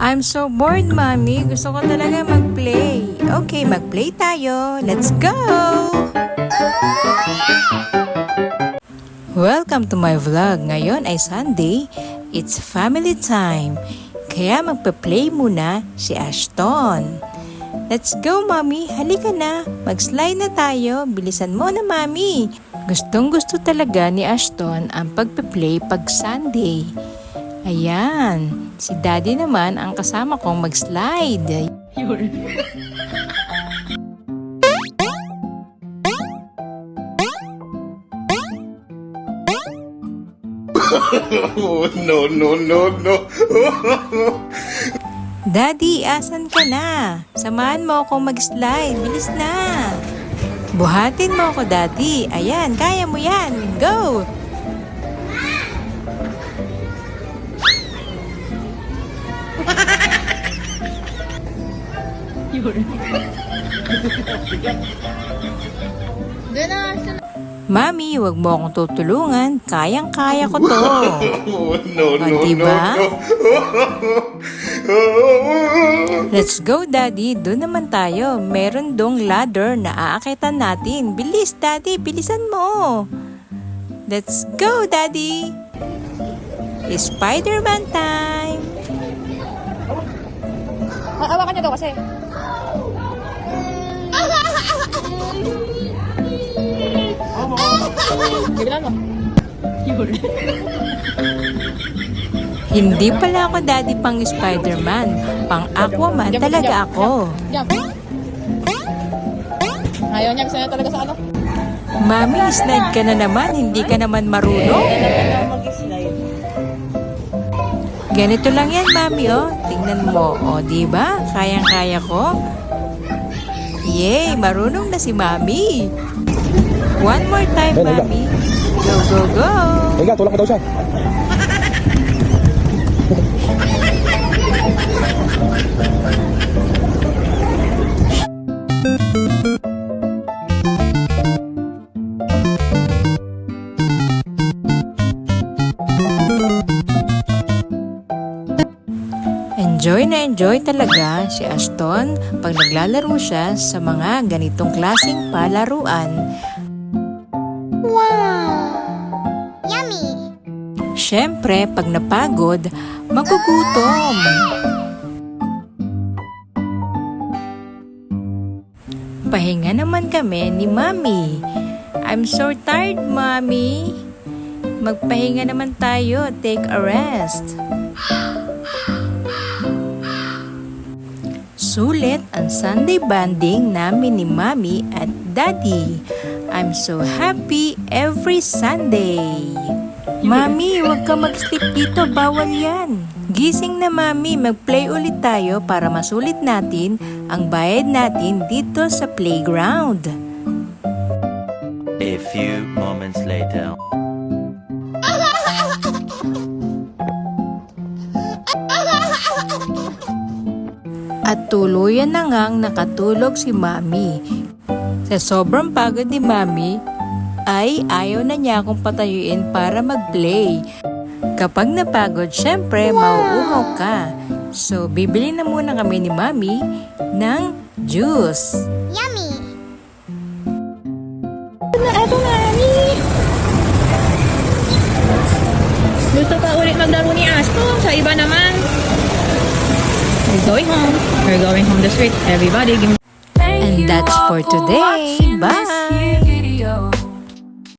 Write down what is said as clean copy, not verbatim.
I'm so bored, Mommy. Gusto ko talaga mag-play. Okay, mag-play tayo. Let's go! Welcome to my vlog. Ngayon ay Sunday. It's family time. Kaya magpa-play muna si Ashton. Let's go, Mommy. Halika na. Mag-slide na tayo. Bilisan mo na, Mommy. Gustong-gusto talaga ni Ashton ang pagpa-play pag Sunday. Ayan. Si Daddy naman ang kasama kong mag-slide. No. Daddy, asan ka na? Samahan mo akong mag-slide. Bilis na. Buhatin mo ako, Daddy. Ayan, kaya mo yan. Go! Mami, wag mo akong tutulungan. Kayang-kaya ko to. No. Diba? Let's go, Daddy. Doon naman tayo. Meron dong ladder na aakitan natin. Bilis, Daddy. Bilisan mo. Let's go, Daddy. Spider-Man time. Hawakan niya daw kasi. Bibilan mo. Hindi pala ako, Daddy, pang Spider-Man. Pang Aquaman talaga ako. Jump. Ayaw niya, gusto niya talaga sa ano? Mami, slide ka na naman. Hindi ka naman marunong. Ganito lang yan, Mami, oh. Tingnan mo, oh, diba? Kayang-kaya ko. Yay, marunong na si Mami. One more time, Mami. Go. Higa, tulak mo daw siya. Enjoy talaga si Ashton pag naglalaro siya sa mga ganitong klaseng palaruan. Siyempre, pag napagod, magugutom. Pahinga naman kami ni Mami. I'm so tired, Mami. Magpahinga naman tayo. Take a rest. Sulit ang Sunday bonding namin ni Mami at Daddy. I'm so happy every Sunday. Mami, huwag ka mag-sleep dito. Bawal yan. Gising na, Mami. Mag-play ulit tayo para masulit natin ang bayad natin dito sa playground. A few moments later. At tuluyan na ngang nakatulog si Mami. Sa sobrang pagod ni Mami, ay ayaw na niya akong patayuin para mag-play. Kapag napagod, syempre, mauuhaw ka. So, bibili na muna kami ni Mami ng juice. Yummy! Eto na, Mami! Gusto pa ulit maglaro ni Ashton. Sa iba naman. We're going home the street. Everybody give me... And that's for today. Bye!